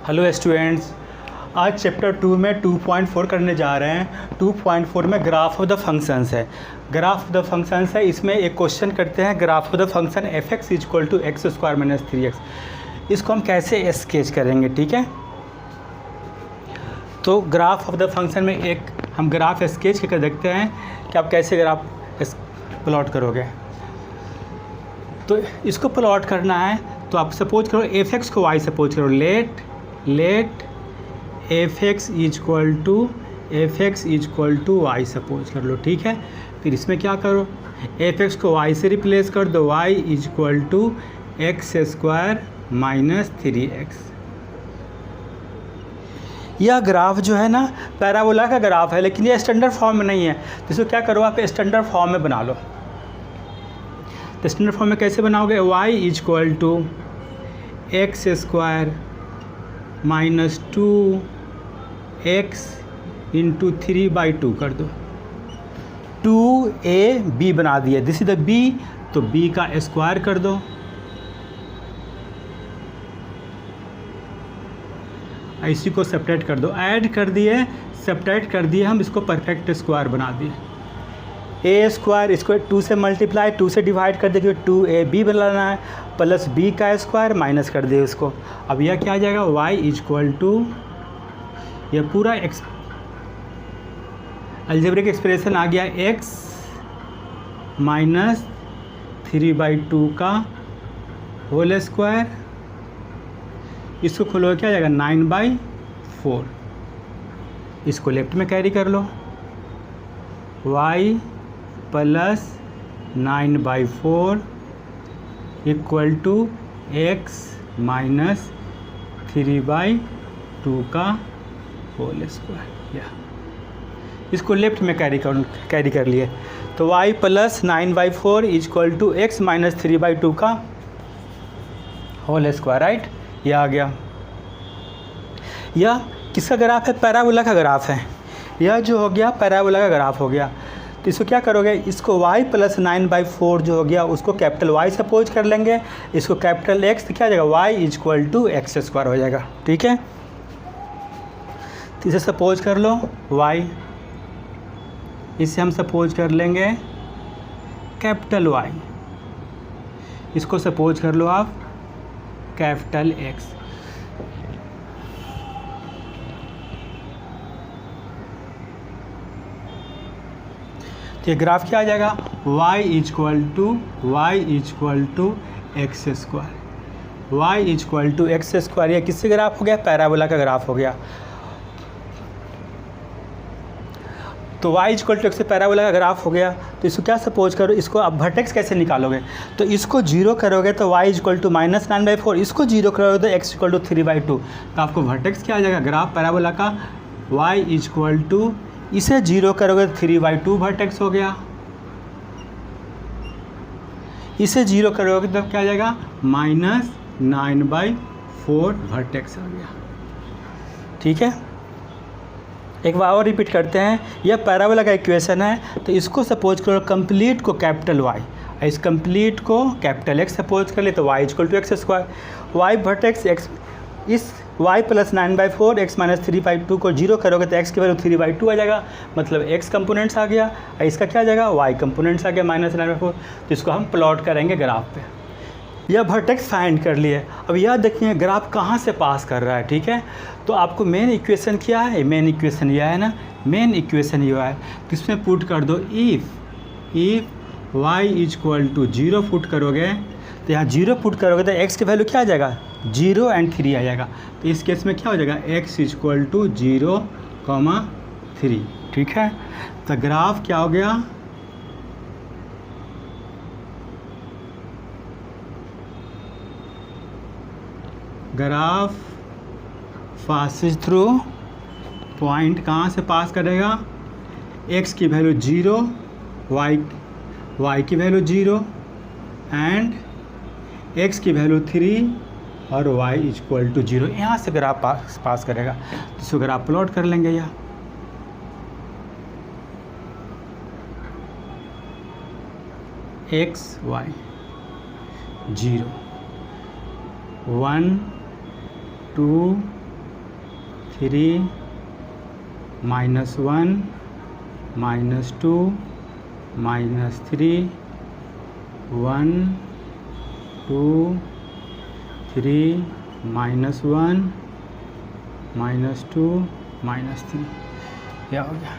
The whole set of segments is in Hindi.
हेलो स्टूडेंट्स, आज चैप्टर 2 में 2.4 करने जा रहे हैं। 2.4 में ग्राफ ऑफ द फंक्शंस है। ग्राफ ऑफ द फंक्शंस है, इसमें एक क्वेश्चन करते हैं। Graph of the function F X equal to x square minus 3x, इसको हम कैसे स्केच करेंगे, ठीक है। तो ग्राफ ऑफ द फंक्शन में एक हम ग्राफ स्केच करके देखते हैं कि आप कैसे ग्राफ प्लॉट करोगे। तो इसको प्लॉट करना है तो आप सपोज करो एफ एक्स को वाई सपोज करो। Let F X equal to Y suppose कर लो, ठीक है। फिर इसमें क्या करो, एफ एक्स को वाई से रिप्लेस कर दो, Y equal to x square minus 3x। यह ग्राफ जो है ना पैराबोला का ग्राफ है, लेकिन ये स्टैंडर्ड फॉर्म में नहीं है। तो इसको क्या करो, आप स्टैंडर्ड फॉर्म में बना लो। तो स्टैंडर्ड फॉर्म में कैसे बनाओगे, y equal to x square minus 2x into 3/2 कर दो। 2ab बना दिया, दिस इज द b, तो b का स्क्वायर कर दो। इसी को सेपरेट कर दो, ऐड कर दिए, सेपरेट कर दिए, हम इसको परफेक्ट स्क्वायर बना दिए। ए स्क्वायर, इसको 2 से मल्टीप्लाई, 2 से डिवाइड कर देखिए, 2ab बनाना है, प्लस b का स्क्वायर माइनस कर दिए इसको। अब यह क्या आ जाएगा, y इक्वल टू, यह पूरा अलजेब्रिक एक्सप्रेशन आ गया, x माइनस 3/2 का होल स्क्वायर। इसको खोलो क्या आ जाएगा, 9/4। इसको लेफ्ट में कैरी कर लो, y plus 9/4 equal to X minus 3/2 का होल स्क्वायर। या इसको लेफ्ट में कैरी कर लिए, तो y plus 9/4 equal to X minus 3/2 का होल स्क्वायर, राइट। यह आ गया। यह किसका ग्राफ है, पैराबोला का ग्राफ है। यह जो हो गया पैराबोला का ग्राफ हो गया। तो इसको क्या करोगे, इसको y प्लस 9/4 जो हो गया उसको कैपिटल Y सपोज कर लेंगे, इसको कैपिटल X, तो क्या आ जाएगा, y equal to x square हो जाएगा, ठीक है। तो इसे सपोज कर लो y, इसे हम सपोज कर लेंगे कैपिटल Y, इसको सपोज कर लो आप कैपिटल X। तो ये ग्राफ क्या आ जाएगा, y equal to x square, y equal to x square. ये किससे ग्राफ हो गया, पैराबोला का ग्राफ हो गया। तो y इक्वल टू एक्स से पैराबोला का ग्राफ हो गया। तो इसको क्या सपोज करो, इसको अब वर्टेक्स कैसे निकालोगे, तो इसको 0 करोगे तो y इक्वल टू माइनस 9/4, इसको 0 करोगे तो x इक्वल टू 3/2। तो आपको वर्टेक्स क्या आ जाएगा, ग्राफ पैराबोला का y इक्वल टू, इसे 0 करोगे तो 3/2 वर्टेक्स हो गया, इसे 0 करोगे तब क्या आ जाएगा, माइनस 9/4 वर्टेक्स आ गया, ठीक है। एक बार और रिपीट करते हैं, यह पैराबोला का इक्वेशन है। तो इसको सपोज करो कंप्लीट को कैपिटल Y, इस कंप्लीट को कैपिटल X सपोज कर ले, तो y equal to x square, y vertex x, इस y प्लस 9/4 x माइनस 3/2 को 0 करोगे तो x की वैल्यू 3/2 आ जाएगा, मतलब x कंपोनेंट्स आ गया, इसका क्या आ जाएगा, y कंपोनेंट्स आ गया माइनस 9/4। तो इसको हम प्लॉट करेंगे ग्राफ पे। यह वर्टेक्स फाइंड कर लिए। अब यह देखिए ग्राफ कहाँ से पास कर रहा है, ठीक है। तो आपको मेन इक्वेशन क्या है, मेन इक्वेशन यह है ना, मेन इक्वेशन यह है। तो इसमें पुट कर दो, if y equal to 0 put करोगे, तो यहाँ 0 पुट करोगे तो x की वैल्यू क्या आ जाएगा, 0 और 3 आ जाएगा। तो इस केस में क्या हो जाएगा, x इक्वल टू 0, 3, ठीक है। तो ग्राफ क्या हो गया, ग्राफ पासिस थ्रू पॉइंट, कहाँ से पास करेगा, x की वैल्यू 0, y की वैल्यू 0 एंड x की वैल्यू 3 और y इक्वल टू 0, यहाँ से ग्राफ पास करेगा। तो इसको ग्राफ प्लॉट कर लेंगे। यह x y 0 1 2 3 -1 -2 -3 1 2 3 -1 -2 -3, क्या हो गया।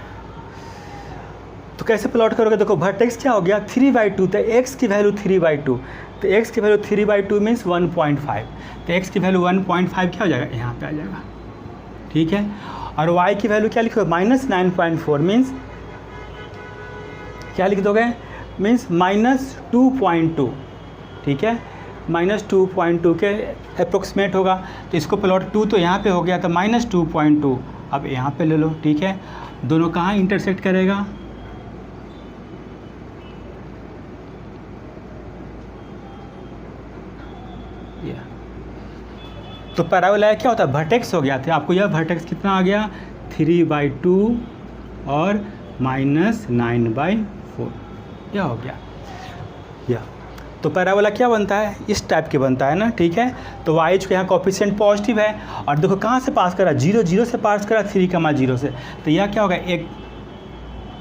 तो कैसे प्लॉट करोगे, देखो वर्टेक्स क्या हो गया 3/2, तो x की वैल्यू 3/2, तो x की वैल्यू 3/2 मीन्स 1.5, तो x की वैल्यू 1.5 क्या हो जाएगा, यहाँ पे आ जाएगा, ठीक है। और y की वैल्यू क्या लिखोगे, -9.4 मीन्स क्या लिख दोगे, मीन्स -2.2, ठीक है, -2.2 के अप्रोक्सीमेट होगा। तो इसको प्लॉट 2 तो यहाँ पे हो गया, तो -2.2 अब यहाँ पे ले लो, ठीक है। दोनों कहाँ इंटरसेक्ट करेगा, तो पैराबोला क्या होता है, वर्टेक्स हो गया था आपको, यह वर्टेक्स कितना आ गया 3/2 और -9/4, क्या हो गया यह। तो पैराबोला क्या बनता है, इस टाइप के बनता है ना, ठीक है। तो वाई को यहाँ कोफिशिएंट पॉजिटिव है, और देखो कहाँ से पास करा, 0 से पास करा 3, 0 से, तो यह क्या होगा, एक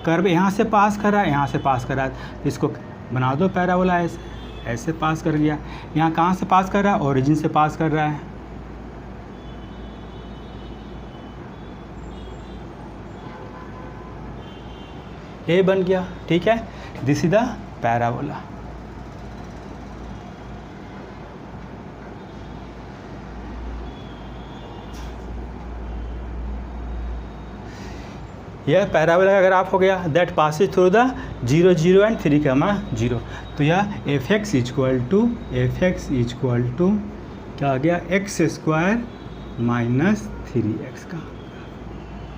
कर्व यहाँ से पास करा, यहाँ से पास करा, तो इसको बना दो पैराबोला, ऐसे पास कर गया। यहाँ कहाँ से पास कर रहा है, ओरिजिन से पास कर रहा है, ये बन गया, ठीक है। This is the parabola. यह पैराबोला अगर आप हो गया that passes through the 0 0 and 3, 0, तो यह f(x) इक्वल टू क्या आ गया, x² - 3x का,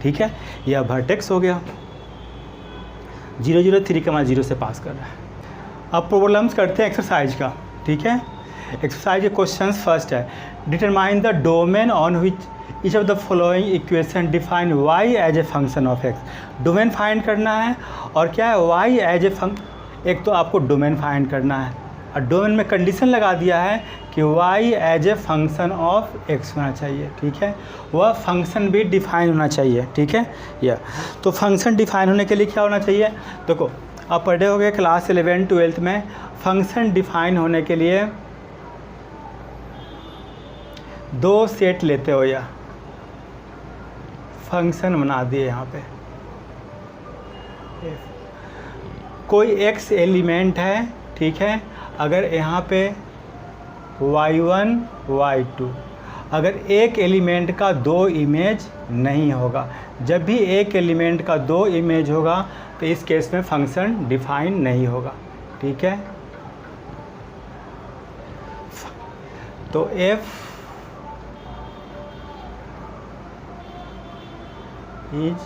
ठीक है। यह वर्टेक्स हो गया, 0 0 3, 0 से पास कर रहा है। अब प्रॉब्लम्स करते हैं एक्सरसाइज का, ठीक है। एक्सरसाइज के क्वेश्चंस फर्स्ट है, determine the domain on which each of the following equation define y as a function of x। Domain find करना है, और क्या है y एज ए एक तो आपको डोमेन फाइंड करना है, और डोमेन में कंडीशन लगा दिया है कि y as a function of x होना चाहिए, ठीक है। वह फंक्शन भी डिफाइन होना चाहिए, ठीक है। यह तो फंक्शन डिफाइन होने के लिए क्या होना चाहिए, देखो आप पढ़े होंगे क्लास 11 12 में, फंक्शन डिफाइन होने के लिए 2 सेट लेते हो, या फंक्शन बना दिए यहाँ पे, कोई x एलिमेंट है, ठीक है। अगर यहाँ पे y1 y2, अगर एक एलिमेंट का 2 इमेज नहीं होगा, जब भी एक एलिमेंट का 2 इमेज होगा तो इस केस में फंक्शन डिफाइन नहीं होगा, ठीक है। तो f is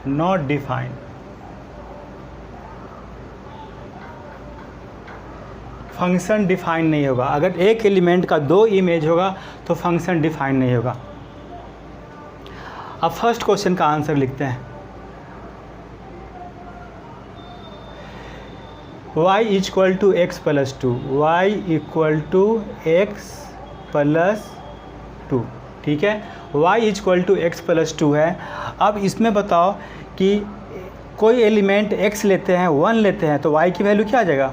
not defined, function define नहीं होगा। अगर एक एलिमेंट का 2 इमेज होगा तो फंक्शन डिफाइन नहीं होगा। अब फर्स्ट क्वेश्चन का आंसर लिखते हैं, y equal to x + 2, y equal to x + 2, ठीक है। y इक्वल टू x + 2 है। अब इसमें बताओ कि कोई एलिमेंट x लेते हैं, 1 लेते हैं, तो y की वैल्यू क्या आ जाएगा,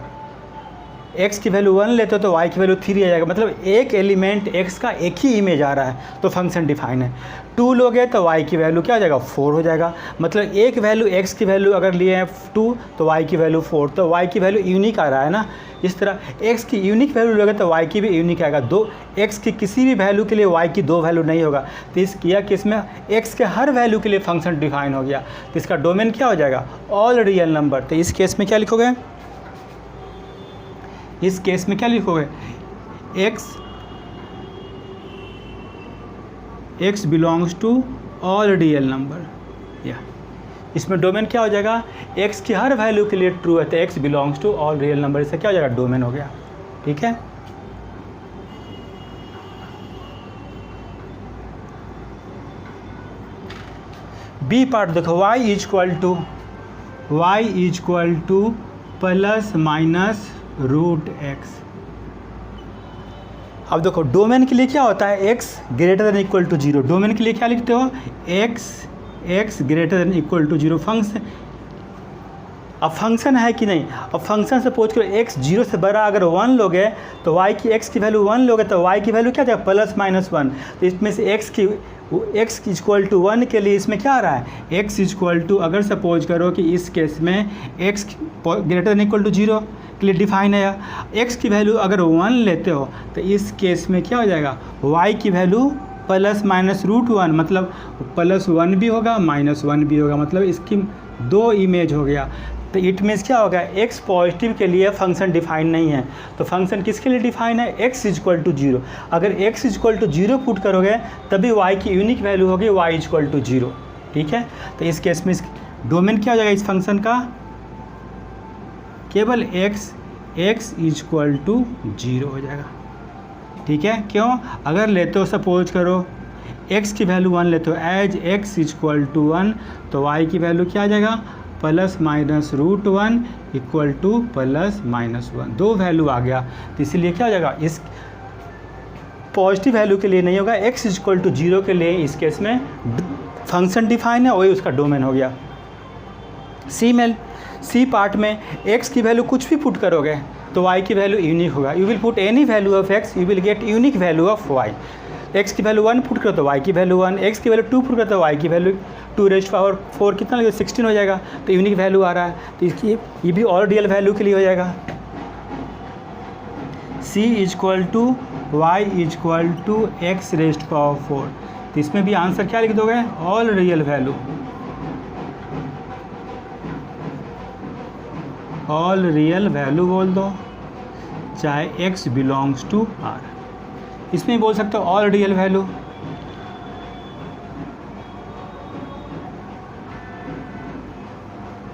x की वैल्यू 1 लेते हो तो y की वैल्यू 3 आ जाएगा, मतलब एक एलिमेंट x का एक ही इमेज आ रहा है तो फंक्शन डिफाइन है। 2 लोगे तो y की वैल्यू क्या हो जाएगा, 4 हो जाएगा, मतलब एक वैल्यू x की वैल्यू अगर लिए हैं 2 तो y की वैल्यू 4, तो y की वैल्यू यूनिक आ रहा है ना। इस तरह x की यूनिक वैल्यू लोगे तो y की भी यूनिक आएगा। x की किसी भी वैल्यू के लिए y की 2 वैल्यू नहीं होगा, तो इस किया कि इसमें x के हर वैल्यू के लिए फंक्शन डिफाइन हो गया, तो इसका डोमेन क्या हो जाएगा, ऑल रियल नंबर। तो इस केस में क्या लिखोगे, इस केस में क्या लिखोगे, x belongs to all real number, या इसमें डोमेन क्या हो जाएगा, x की हर वैल्यू के लिए ट्रू है तो x belongs to all real number, इससे क्या हो जाएगा, डोमेन हो गया, ठीक है। बी पार्ट देखो, y इक्वल टू +- √x, अब देखो डोमेन के लिए क्या होता है, X greater than equal to zero. Domain के लिए क्या लिखते हो, X greater than equal to zero. Function, अब फंक्शन है कि नहीं, अब फंक्शन से पूछ कर एक्स जीरो से बड़ा अगर वन लोगे तो वाई की, एक्स की वैल्यू वन लोगे तो वाई की वैल्यू क्या जाएगा, प्लस माइनस वन। तो इसमें से एक्स इक्वल टू वन के लिए इसमें क्या आ रहा है, एक्स इक्वल टू, अगर सपोज करो कि इस केस में X greater than equal to zero के लिए डिफाइन है, एक्स की वैल्यू अगर वन लेते हो तो इस केस में क्या हो जाएगा, वाई की value plus minus root one, मतलब प्लस वन भी होगा माइनस वन भी होगा, मतलब इसकी दो इमेज हो गया। तो इट मीन्स क्या होगा, एक्स पॉजिटिव के लिए फंक्शन डिफाइन नहीं है। तो फंक्शन किसके लिए डिफाइन है, एक्स इक्वल टू जीरो। अगर X equal to zero put करोगे तभी वाई की यूनिक वैल्यू होगी वाई इक्वल टू जीरो। ठीक है, तो इस केस में डोमेन क्या हो जाएगा इस फंक्शन का, केवल एक्स इक्वल टू जीरो हो जाएगा। ठीक है, क्यों, अगर लेते हो सपोज करो एक्स की वैल्यू वन लेते हो, as X equal to one, तो वाई की वैल्यू क्या आ जाएगा, plus minus root one equal to plus minus one, दो वैल्यू आ गया। तो इसीलिए क्या हो जाएगा, इस पॉजिटिव वैल्यू के लिए नहीं होगा, एक्स इक्वल टू जीरो के लिए इस केस में फंक्शन डिफाइन है, वही उसका डोमेन हो गया। सी पार्ट में एक्स की वैल्यू कुछ भी पुट करोगे तो वाई की वैल्यू यूनिक होगा। You will put any value of X, you will get unique value of Y. X की वैल्यू वन पुट करो तो वाई की वैल्यू वन, एक्स की वैल्यू टू पुट करो तो वाई की value two raised power four कितना लगेगा, 16 हो जाएगा। तो यूनिक वैल्यू आ रहा है, तो इसकी ये भी और रियल वैल्यू के लिए हो जाएगा। C equal to y equal to x raised power four, तो इसमें भी आंसर क्या लिख दोगे, all real value, all real value बोल दो, चाहे x बिलोंग्स टू r। इसमें बोल सकते हो all real value,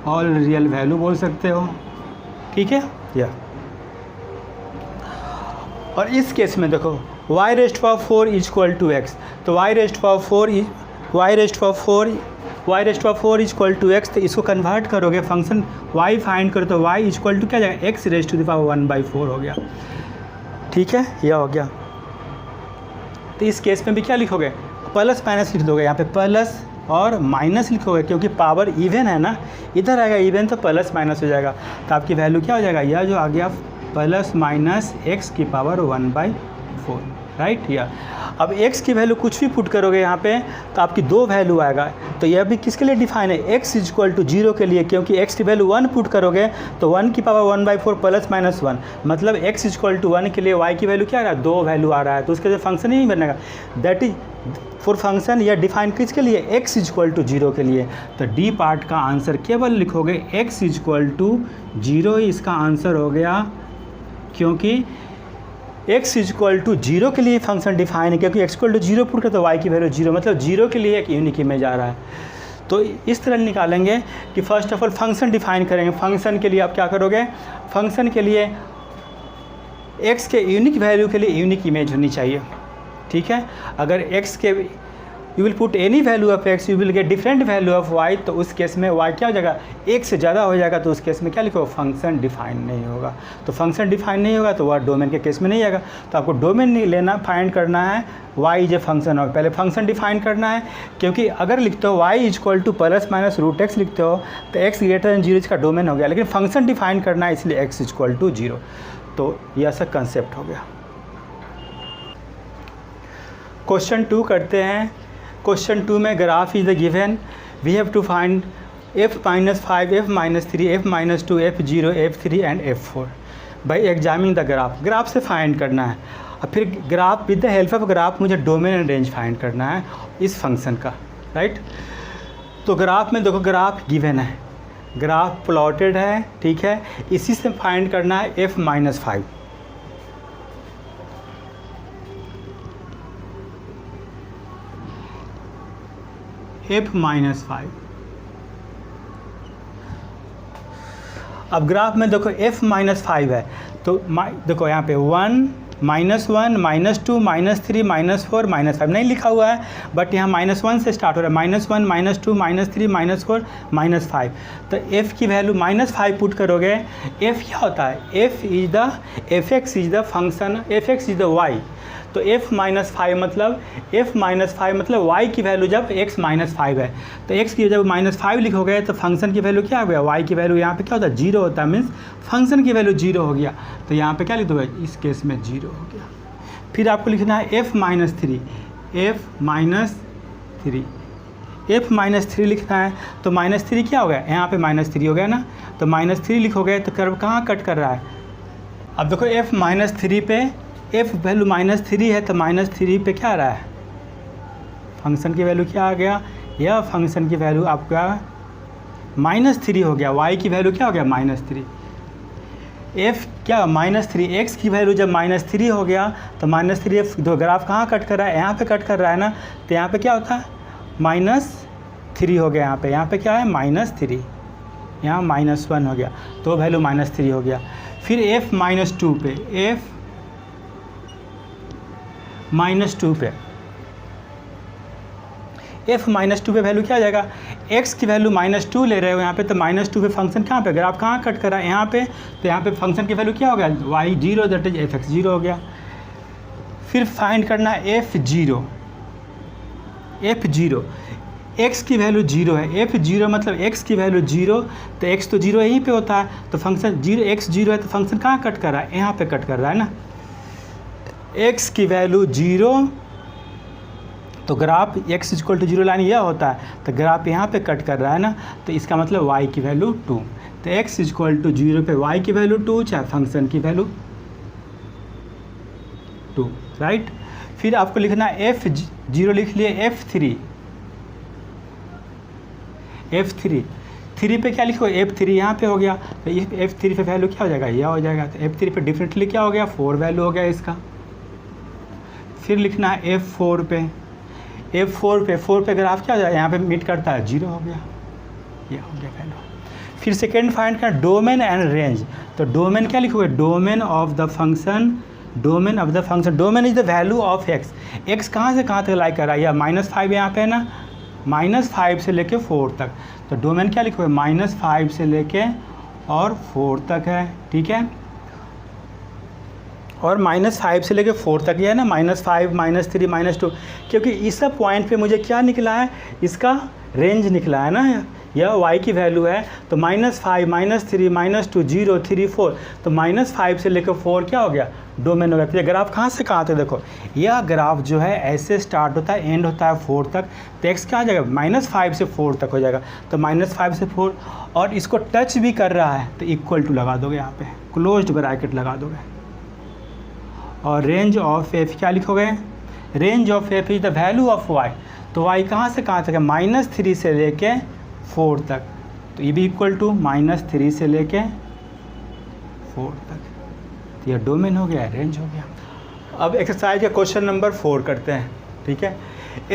all real value बोल सकते हो। ठीक है, या और इस केस में देखो y raised power four equal to x, तो y raised power four equal to x, तो इसको कन्वर्ट करोगे फंक्शन y फाइंड करो तो y इक्वल टू क्या जाएगा, x raised to the power 1/4 हो गया। ठीक है, यह हो गया। तो इस केस में भी क्या लिखोगे, प्लस माइनस लिख दोगे, यहाँ पे प्लस और माइनस लिखोगे क्योंकि पावर इवन है ना, इधर आएगा इवन तो प्लस माइनस हो जाएगा। तो आपकी वैल्यू क्या हो जाएगा, यह जो आ गया प्लस माइनस एक्स की पावर 1/4, राइट। या अब x की वैल्यू कुछ भी पुट करोगे यहाँ पे तो आपकी दो वैल्यू आएगा। तो यह भी किसके लिए डिफाइन है, x इक्वल टू जीरो के लिए, क्योंकि x की वैल्यू वन पुट करोगे तो 1 की पावर 1/4 प्लस माइनस वन, मतलब x इक्वल टू 1 के लिए y की वैल्यू क्या आ रहा है, दो वैल्यू आ रहा है, तो उसके लिए फंक्शन ही नहीं बनेगा। दैट इज फॉर फंक्शन या डिफाइन किसके लिए, x इक्वल टू जीरो के लिए। तो डी पार्ट का आंसर केवल लिखोगे x इक्वल टू जीरो ही इसका आंसर हो गया, क्योंकि x इक्वल टू जीरो के लिए फंक्शन डिफाइन है, क्योंकि x equal to zero put कर तो y की वैल्यू जीरो, मतलब जीरो के लिए एक यूनिक इमेज आ रहा है। तो इस तरह निकालेंगे कि first of all function define करेंगे। फंक्शन के लिए आप क्या करोगे, फंक्शन के लिए x के यूनिक वैल्यू के लिए यूनिक इमेज होनी चाहिए। ठीक है, अगर x के you will put any value of x, you will get different value of y, तो उस केस में y क्या हो जाएगा, एक से ज़्यादा हो जाएगा, तो उस केस में क्या लिखो, फंक्शन डिफाइन नहीं होगा। तो फंक्शन डिफाइन नहीं होगा तो वह डोमेन के केस में नहीं आएगा। तो आपको डोमेन नहीं लेना, फाइंड करना है y is a function of, पहले फंक्शन डिफाइन करना है, क्योंकि अगर लिखते हो y equal to plus minus root x लिखते हो तो x ग्रेटर देन जीरो इसका डोमेन हो गया, लेकिन फंक्शन डिफाइन करना है इसलिए x इक्वल टू जीरो। तो यह ऐसा कंसेप्ट हो गया। क्वेश्चन 2 करते हैं। क्वेश्चन 2 में graph is the given, we have to find f-5, f-3, f-2, f0, f3 and f4 by examining the graph. Graph से फाइंड करना है और फिर graph with the help of graph मुझे डोमेन एंड रेंज फाइंड करना है इस फंक्शन का, राइट। तो ग्राफ में देखो ग्राफ गिवन है, ग्राफ प्लॉटेड है, ठीक है, इसी से फाइंड करना है f-5। f-5। अब ग्राफ में देखो f-5 है, तो देखो यहाँ पे 1 -1, -2, -3, -4, -5 नहीं लिखा हुआ है, बट यहाँ -1 से स्टार्ट हो रहा है, -1, -2, -3, -4, -5। तो f की वैल्यू -5 पुट करोगे। f क्या होता है? f is the f(x) is the function, f(x) is the y। तो f -5 मतलब y की वैल्यू जब x -5 है, तो x की जब -5 लिखोगे तो फंक्शन की वैल्यू क्या हो गया? y की वैल्यू यहाँ पे क्या होता है? 0 होता है, मीन्स फंक्शन की वैल्यू 0 हो गया। तो यहाँ पे क्या लिख दोगे? इस केस में 0 हो गया। फिर आपको लिखना है f -3, f -3 लिखना है। तो -3 क्या हो गया? यहाँ पे -3 हो गया ना, तो -3 लिखोगे तो कर्व कहाँ कट कर रहा है? अब देखो f -3 पे f वैल्यू -3 है, तो -3 पे क्या आ रहा है? फंक्शन की वैल्यू क्या आ गया? यह फंक्शन की वैल्यू आपका -3 हो गया। y की वैल्यू क्या हो गया? -3। f क्या? -3। x की वैल्यू जब -3 हो गया तो -3 f दो ग्राफ कहाँ कट कर रहा है? यहाँ पे कट कर रहा है ना, तो यहाँ पे क्या होता है? -3 हो गया। यहाँ पे क्या है? -3। यहाँ -1 हो गया, तो वैल्यू -3 हो गया। फिर f -2 पे, f -2 पे, f -2 पे वैल्यू क्या आ जाएगा? x की वैल्यू -2 ले रहे हो यहाँ पे, तो -2 पे फंक्शन कहाँ पे? ग्राफ कहाँ कट कर रहा है? यहाँ पे। तो यहाँ पे फंक्शन की वैल्यू क्या हो गया? y 0, दैट इज f(x) 0 हो गया। फिर फाइंड करना है f0। x की वैल्यू 0 है, f0 मतलब x की वैल्यू 0, तो x तो 0 यहीं पे होता है, तो फंक्शन 0, x 0 है तो फंक्शन कहाँ कट कर रहा है? यहाँ पे कट कर रहा है ना। x की वैल्यू 0, तो ग्राफ x = 0 लाइन यह होता है, तो ग्राफ यहाँ पे कट कर रहा है ना, तो इसका मतलब y की वैल्यू 2। तो x = 0 पे y की वैल्यू 2, चाहे फंक्शन की वैल्यू 2, राइट। फिर आपको लिखना है f0 लिख लिए, f3 3 पे क्या लिखोगे? f3 यहाँ पे हो गया, तो f3 पे वैल्यू क्या हो जाएगा? यह हो जाएगा। तो f3 पे डिफरेंटली क्या हो गया? 4 वैल्यू हो गया इसका। फिर लिखना है f4 पे ग्राफ क्या हो जाएगा? यहाँ पे मीट करता है, 0 हो गया, यह हो गया वैल्यू। फिर सेकेंड फाइंड करना डोमेन एंड रेंज। तो डोमेन क्या लिखोगे? Domain of the function, domain is the value of x। x कहाँ से कहाँ तक लाई कर रहा है? या -5 यहाँ पे है ना, -5 से लेके 4 तक। तो डोमेन क्या लिखोगे? -5 से लेके और 4 तक है, ठीक है। और -5 से लेके 4 तक ये है ना, -5, -3, -2, क्योंकि इस सब पॉइंट पे मुझे क्या निकला है? इसका रेंज निकला है ना, यह y की वैल्यू है। तो -5, -3, -2, 0, 3, 4, तो -5 से लेकर 4 क्या हो गया? डोमेन हो गया। तो ये ग्राफ कहाँ से कहाँ तक? देखो यह ग्राफ जो है ऐसे स्टार्ट होता है, एंड होता है 4 तक, तो x क्या आ जाएगा? -5 से 4 तक हो जाएगा। तो -5 से 4, और इसको टच भी कर रहा है तो इक्वल टू लगा दोगे, यहाँ पे क्लोज्ड ब्रैकेट लगा दोगे। और रेंज ऑफ f क्या लिखोगे? Range of f is the value of y। तो y कहाँ से कहाँ तक है? -3 से लेके 4 तक, तो ये भी इक्वल टू -3 से लेके 4 तक। तो यह डोमेन हो गया, रेंज हो गया। अब एक्सरसाइज का क्वेश्चन नंबर 4 करते हैं, ठीक है।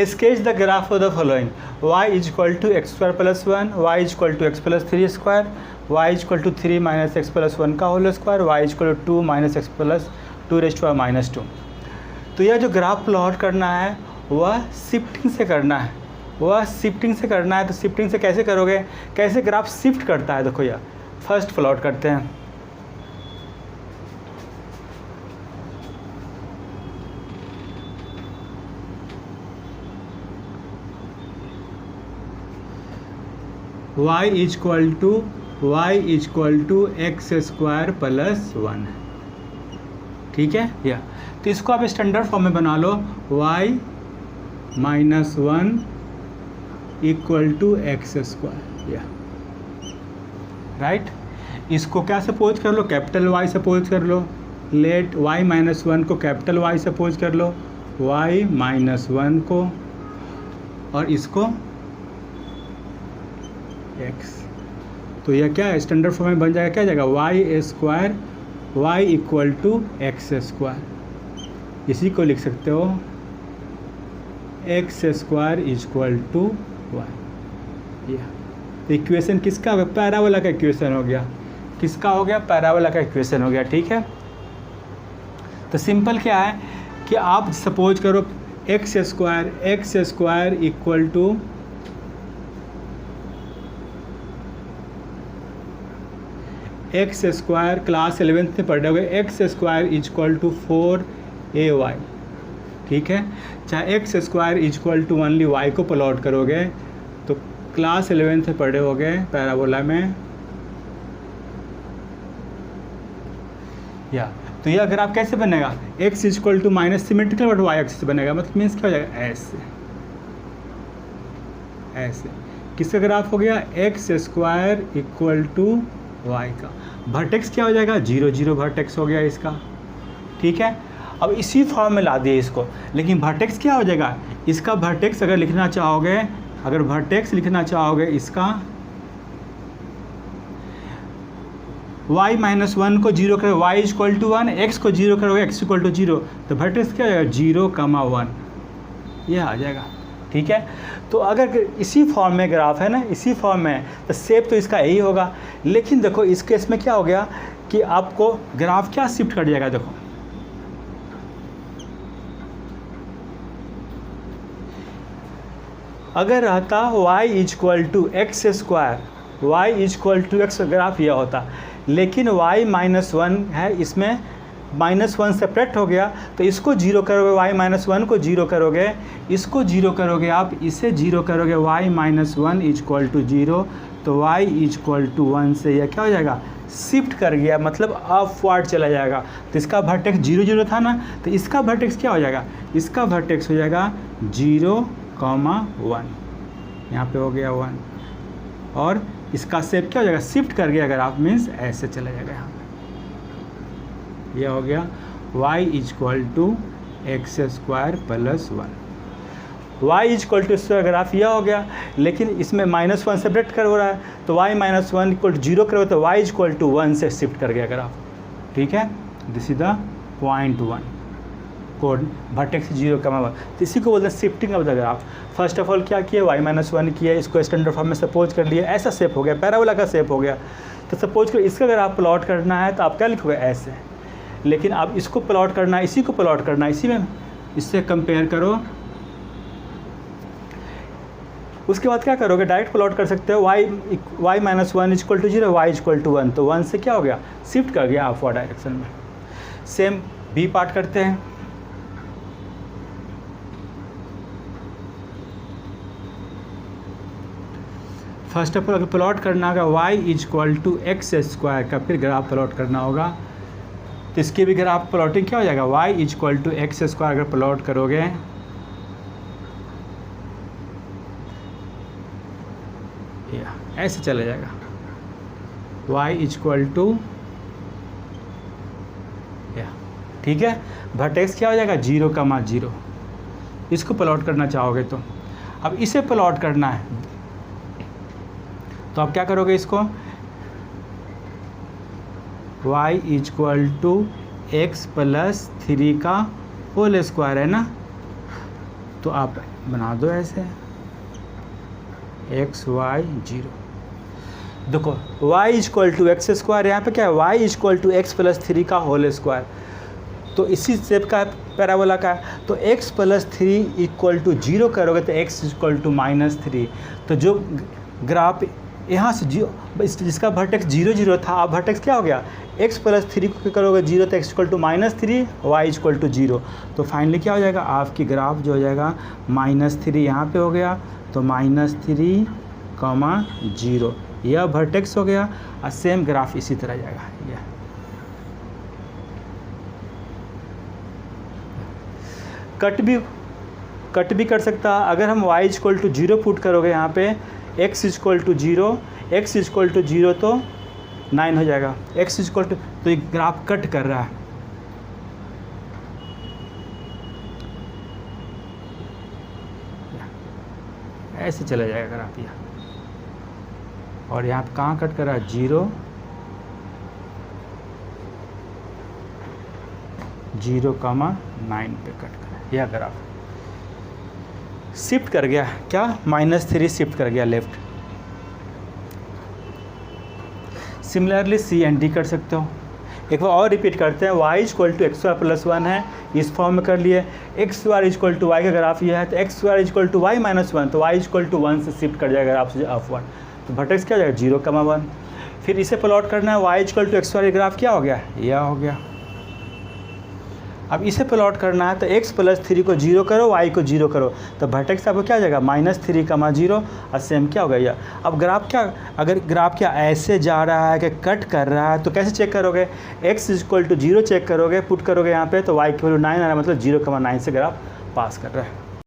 Sketch the graph of the following: y = x² + 1, y = x + 3 square, y = 3 - x + 1 का होल स्क्वायर, y = 2 - x + 2⁻²। तो यह जो ग्राफ प्लॉट करना है वह शिफ्टिंग से करना है, तो शिफ्टिंग से कैसे करोगे? कैसे ग्राफ शिफ्ट करता है? देखो यह फर्स्ट प्लॉट करते हैं। y = x² + 1, ठीक है। या तो इसको आप स्टैंडर्ड फॉर्म में बना लो, y - 1 = x², या राइट। इसको क्या सपोज कर लो? कैपिटल Y सपोज कर लो। लेट y - 1 को कैपिटल Y सपोज कर लो, y - 1 को, और इसको x। तो यह क्या है? स्टैंडर्ड फॉर्म में बन जाएगा, क्या जाएगा? y = x²। इसी को लिख सकते हो x² = y। यह इक्वेशन किसका हो गया? पैराबोला का इक्वेशन हो गया। किसका हो गया? पैराबोला का इक्वेशन हो गया, ठीक है। तो सिंपल क्या है कि आप सपोज करो x square equal to x square class 11th में पढ़े हुए x square equal to 4ay, ठीक है। चाहे x square equal to only y को प्लॉट करोगे तो क्लास 11th में पढ़े होगे पैराबोला में या तो ये अगर आप कैसे बनेगा x equal to minus symmetrical but y axis बनेगा, मतलब मीन्स क्या हो जाएगा ऐसे ऐसे। किसका ग्राफ हो गया x square equal to y का वर्टेक्स क्या हो जाएगा 0 0 वर्टेक्स हो गया इसका, ठीक है। अब इसी फॉर्म में ला दिए इसको, लेकिन वर्टेक्स क्या हो जाएगा इसका वर्टेक्स अगर लिखना चाहोगे, अगर वर्टेक्स लिखना चाहोगे इसका y माइनस 1 को 0 करोगे y इक्वल टू 1, x को 0 करोगे x इक्वल टू 0, तो वर्टेक्स क्या हो जाएगा 0,1 ये आ जाएगा, ठीक है। तो अगर इसी फॉर्म में ग्राफ है ना, इसी फॉर्म में तो शेप तो इसका यही होगा। लेकिन देखो इस केस में क्या हो गया कि आपको ग्राफ क्या शिफ्ट कर जाएगा, देखो अगर रहता y equal to x square, y equal to x graph यह होता, लेकिन y माइनस 1 है, इसमें -1 सेपरेट हो गया, तो इसको 0 करोगे y माइनस 1 को 0 करोगे, इसको 0 करोगे आप, इसे 0 करोगे y माइनस 1 इक्वल टू 0, तो y इक्वल टू 1 से यह क्या हो जाएगा शिफ्ट कर गया, मतलब अपवर्ड चला जाएगा। तो इसका वर्टेक्स 0 0 था ना, तो इसका वर्टेक्स क्या हो जाएगा, इसका वर्टेक्स हो जाएगा 0,1, यहाँ पे हो गया 1, और इसका शेप क्या हो जाएगा शिफ्ट कर गया अगर आप मीन्स ऐसे चला जाएगा यहाँ पे, यह हो गया y equal to x square plus 1। y equal to इसका ग्राफ यह हो गया, लेकिन इसमें -1 सेपरेट कर हो रहा है, तो y माइनस 1 इक्वल टू 0 करोगे तो y इक्वल टू 1 से शिफ्ट कर गया ग्राफ, ठीक है। This is the point 1 code vertex 0,1, तो इसी को बोलते हैं shifting of the graph. First of all क्या किया y माइनस 1 किया, इसको स्टैंडर्ड फॉर्म में सपोज कर लिया, ऐसा शेप हो गया, पैराबोला का शेप हो गया। तो सपोज करो इसका अगर आप प्लॉट करना है तो आप क्या लिखोगे ऐसे, लेकिन आप इसको प्लॉट करना है, इसी को प्लॉट करना है, इसी में इससे कंपेयर करो। उसके बाद क्या करोगे डायरेक्ट प्लॉट कर सकते हो, y minus 1 equal to 0, y equal to 1, तो 1 से क्या हो गया शिफ्ट कर गया अपवर्ड डायरेक्शन में। सेम बी पार्ट करते हैं। फर्स्ट ऑफ ऑल अगर प्लॉट करना होगा y equal to x square का फिर ग्राफ प्लॉट करना होगा, तो इसके भी ग्राफ प्लॉटिंग क्या हो जाएगा y equal to x square अगर प्लॉट करोगे ऐसे चला जाएगा y इक्वल टू, ठीक है। वर्टेक्स क्या हो जाएगा 0,0, इसको प्लॉट करना चाहोगे तो अब इसे प्लॉट करना है, तो आप क्या करोगे इसको y equal to x plus 3 का होल स्क्वायर है ना, तो आप बना दो ऐसे x y 0। देखो y equal to x square, यहाँ पे क्या है y equal to x plus 3 का होल स्क्वायर, तो इसी शेप का पैराबोला का है। तो x प्लस 3 इक्वल टू 0 करोगे तो x इक्वल टू -3, तो जो ग्राफ यहाँ से जिसका वर्टेक्स 0 0 था, अब वर्टेक्स क्या हो गया x प्लस 3 को करोगे 0 तो x equal to -3, y equal to 0, तो फाइनली क्या हो जाएगा आपकी ग्राफ जो हो जाएगा -3 यहाँ पे हो गया, तो -3, 0 यह वर्टेक्स हो गया, और सेम ग्राफ इसी तरह जाएगा। यह कट भी कर सकता है। अगर हम y इक्वल टू 0 पुट करोगे यहाँ पे x equal to 0, x equal to 0 तो 9 हो जाएगा, x इक्वल टू, तो ये ग्राफ कट कर रहा है। ऐसे चला जाएगा ग्राफ यहाँ, और यहाँ पे कहाँ कट कर रहा है 0, 0,9 पे कट कर रहा है। यह ग्राफ शिफ्ट कर गया, क्या -3 शिफ्ट कर गया left. Similarly c and d कर सकते हो, एक बार और रिपीट करते हैं, y equal to x y plus 1 है, इस फॉर्म में कर लिए। X y equal to y का ग्राफ ये है, तो x y equal to y minus 1, तो y इक्वल टू 1 से शिफ्ट कर जाएगा ग्राफ से ऑफ 1, तो वर्टेक्स क्या हो जाएगा 0, 1। फिर इसे प्लॉट करना है, y equal to x y graph क्या हो गया, यह हो गया। अब इसे प्लॉट करना है तो x प्लस 3 को 0 करो, y को 0 करो, तो वर्टेक्स आपको क्या आ जाएगा -3, 0, और सेम क्या हो गया। अब ग्राफ क्या, अगर ग्राफ क्या ऐसे जा रहा है कि कट कर रहा है तो कैसे चेक करोगे, x इक्वल टू 0 चेक करोगे, पुट करोगे यहाँ पे, तो y की वैल्यू 9 आ रहा है, मतलब 0, 9 से ग्राफ पास कर रहा है।